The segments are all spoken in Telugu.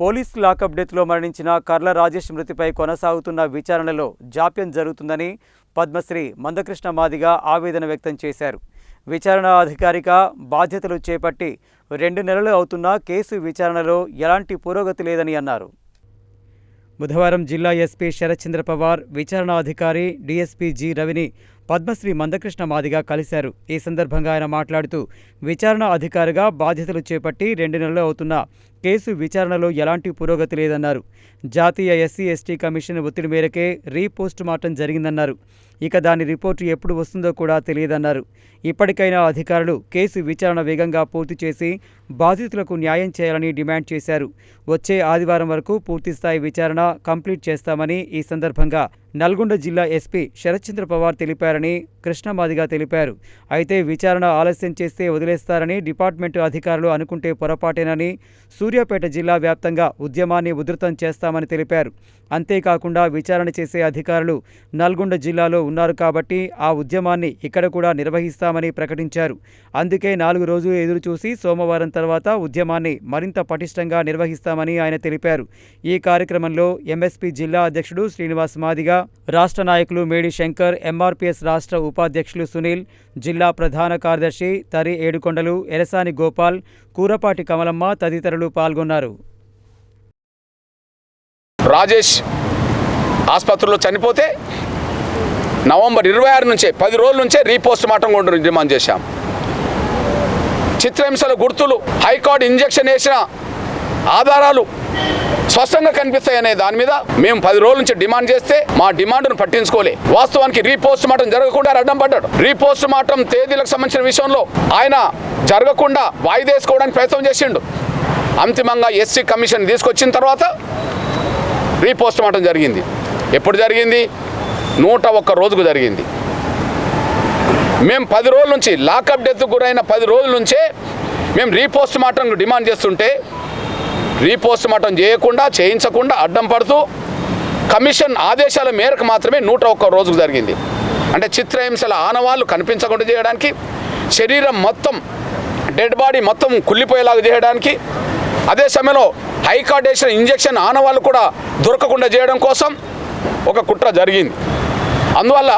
పోలీస్ లాకప్ డెత్లో మరణించిన కర్ల రాజేష్ మృతిపై కొనసాగుతున్న విచారణలో జాప్యం జరుగుతుందని పద్మశ్రీ మందకృష్ణ మాదిగ ఆవేదన వ్యక్తం చేశారు. విచారణ అధికారిగా బాధ్యతలు చేపట్టి 2 నెలలు అవుతున్నా కేసు విచారణలో ఎలాంటి పురోగతి లేదని అన్నారు. బుధవారం జిల్లా ఎస్పీ శరత్చంద్ర పవార్, విచారణ అధికారి డీఎస్పీ జి రవిని పద్మశ్రీ మందకృష్ణ మాదిగ కలిశారు. ఈ సందర్భంగా ఆయన మాట్లాడుతూ, విచారణ అధికారిగా బాధ్యతలు చేపట్టి 2 నెలలు అవుతున్నా కేసు విచారణలో ఎలాంటి పురోగతి లేదన్నారు. జాతీయ ఎస్సీ ఎస్టీ కమిషన్ ఒత్తిడి మేరకే రీపోస్ట్ మార్టం జరిగిందన్నారు. ఇక దాని రిపోర్టు ఎప్పుడు వస్తుందో కూడా తెలియదన్నారు. ఇప్పటికైనా అధికారులు కేసు విచారణ వేగంగా పూర్తి చేసి బాధితులకు న్యాయం చేయాలని డిమాండ్ చేశారు. వచ్చే ఆదివారం వరకు పూర్తిస్థాయి విచారణ కంప్లీట్ చేస్తామని ఈ సందర్భంగా నల్గొండ జిల్లా ఎస్పీ శరత్చంద్ర పవార్ తెలిపారని కృష్ణ మాదిగ తెలిపారు. అయితే విచారణ ఆలస్యం చేస్తే వదిలేస్తారని డిపార్ట్మెంటు అధికారులు అనుకుంటే పొరపాటేనని, సూర్యాపేట జిల్లా వ్యాప్తంగా ఉద్యమాన్ని ఉధృతం చేస్తామని తెలిపారు. అంతేకాకుండా విచారణ చేసే అధికారులు నల్గొండ జిల్లాలో ఉన్నారు కాబట్టి ఆ ఉద్యమాన్ని ఇక్కడ కూడా నిర్వహిస్తామని ప్రకటించారు. అందుకే 4 రోజులు ఎదురుచూసి సోమవారం తర్వాత ఉద్యమాన్ని మరింత పటిష్టంగా నిర్వహిస్తామని ఆయన తెలిపారు. ఈ కార్యక్రమంలో ఎంఎస్పీ జిల్లా అధ్యక్షుడు శ్రీనివాస్ మాదిగ, రాష్ట్ర నాయకులు మేడి శంకర్, ఎంఆర్పీఎస్ రాష్ట్ర ఉపాధ్యక్షులు సునీల్, జిల్లా ప్రధాన కార్యదర్శి తరి ఏడుకొండలు, ఎరసాని గోపాల్, కూరపాటి కమలమ్మ తదితరులు పాల్గొన్నారు. రాజేష్ ఆసుపత్రిలో చనిపోతే నవంబర్ 26 నుంచే 10 రోజుల నుంచే రీపోస్ట్ మార్టం కూడా డిమాండ్ చేశాం. చిత్రహింసల గుర్తులు, హైకోర్టు ఇంజెక్షన్ వేసిన ఆధారాలు స్పష్టంగా కనిపిస్తాయనే దాని మీద మేము 10 రోజుల నుంచి డిమాండ్ చేస్తే మా డిమాండ్ను పట్టించుకోలే. వాస్తవానికి రీపోస్ట్ మార్టం జరగకుండా అడ్డం పడ్డాడు. రీపోస్ట్ మార్టం తేదీలకు సంబంధించిన విషయంలో ఆయన జరగకుండా వాయిదా వేసుకోవడానికి ప్రయత్నం చేసిండు. అంతిమంగా ఎస్సీ కమిషన్ తీసుకొచ్చిన తర్వాత రీపోస్ట్ మార్టం జరిగింది. ఎప్పుడు జరిగింది? 101 రోజుకు జరిగింది. మేము 10 రోజుల నుంచి లాకప్ డెత్ గురైన 10 రోజుల నుంచే మేము రీపోస్ట్ మార్టం డిమాండ్ చేస్తుంటే రీపోస్ట్ మార్టం చేయకుండా, చేయించకుండా అడ్డం పడుతూ కమిషన్ ఆదేశాల మేరకు మాత్రమే 101 రోజుకు జరిగింది. అంటే చిత్రహింసల ఆనవాళ్ళు కనిపించకుండా చేయడానికి, శరీరం మొత్తం డెడ్ బాడీ మొత్తం కుళ్ళిపోయేలాగా చేయడానికి, అదే సమయంలో హైకోర్టు వేసిన ఇంజెక్షన్ ఆనవాళ్ళు కూడా దొరకకుండా చేయడం కోసం ఒక కుట్ర జరిగింది. అందువల్ల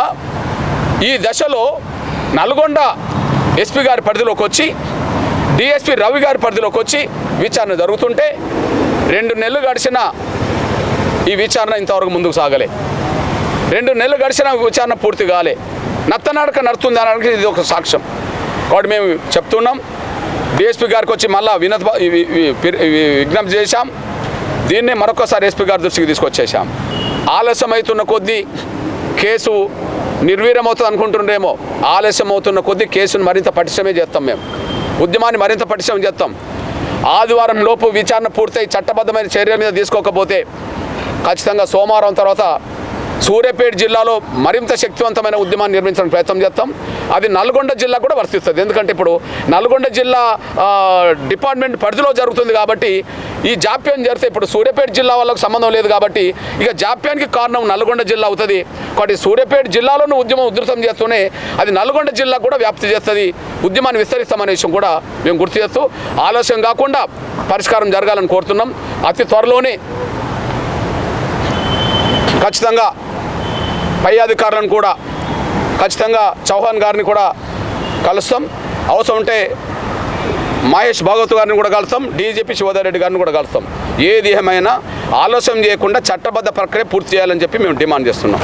ఈ దశలో నల్గొండ ఎస్పీ గారి పరిధిలోకి వచ్చి, డిఎస్పీ రవి గారి పరిధిలోకి వచ్చి విచారణ జరుగుతుంటే 2 నెలలు గడిచిన ఈ విచారణ ఇంతవరకు ముందుకు సాగలే. 2 నెలలు గడిచిన విచారణ పూర్తి కాలే. నత్తనడక నడుతుంది అనడానికి ఇది ఒక సాక్ష్యం. కాబట్టి మేము చెప్తున్నాం, డిఎస్పీ గారికి వచ్చి మళ్ళా విజ్ఞప్తి చేశాం. దీన్నే మరొకసారి ఎస్పీ గారి దృష్టికి తీసుకొచ్చేసాం. ఆలస్యం అవుతున్న కొద్దీ కేసు నిర్వీర్యమవుతుంది అనుకుంటుండేమో. ఆలస్యం అవుతున్న కొద్దీ కేసును మరింత పటిష్టమే చేస్తాం. మేము ఉద్యమాన్ని మరింత పటిష్టం చేస్తాం. ఆదివారం లోపు విచారణ పూర్తయి చట్టబద్ధమైన చర్యల మీద తీసుకోకపోతే ఖచ్చితంగా సోమవారం తర్వాత సూర్యాపేట జిల్లాలో మరింత శక్తివంతమైన ఉద్యమాన్ని నిర్మించడానికి ప్రయత్నం చేస్తాం. అది నల్గొండ జిల్లా కూడా వర్తిస్తుంది. ఎందుకంటే ఇప్పుడు నల్గొండ జిల్లా డిపార్ట్మెంట్ పరిధిలో జరుగుతుంది కాబట్టి ఈ జాప్యం జరిగితే ఇప్పుడు సూర్యాపేట జిల్లా వాళ్ళకు సంబంధం లేదు కాబట్టి ఇక జాప్యానికి కారణం నల్గొండ జిల్లా అవుతుంది. కాబట్టి సూర్యాపేట జిల్లాలోనూ ఉద్యమం ఉధృతం చేస్తూనే అది నల్గొండ జిల్లా కూడా వ్యాప్తి చేస్తుంది. ఉద్యమాన్ని విస్తరిస్తామనే విషయం కూడా మేము గుర్తు చేస్తూ ఆలస్యం కాకుండా పరిష్కారం జరగాలని కోరుతున్నాం. అతి త్వరలోనే ఖచ్చితంగా పై అధికారులను కూడా ఖచ్చితంగా చౌహాన్ గారిని కూడా కలుస్తాం. అవసరం ఉంటే మహేష్ భాగవత్ గారిని కూడా కలుస్తాం, డీజీపీ శివధర్ రెడ్డి గారిని కూడా కలుస్తాం. ఏది ఏమైనా ఆలస్యం చేయకుండా చట్టబద్ధ ప్రక్రియ పూర్తి చేయాలని చెప్పి మేము డిమాండ్ చేస్తున్నాం.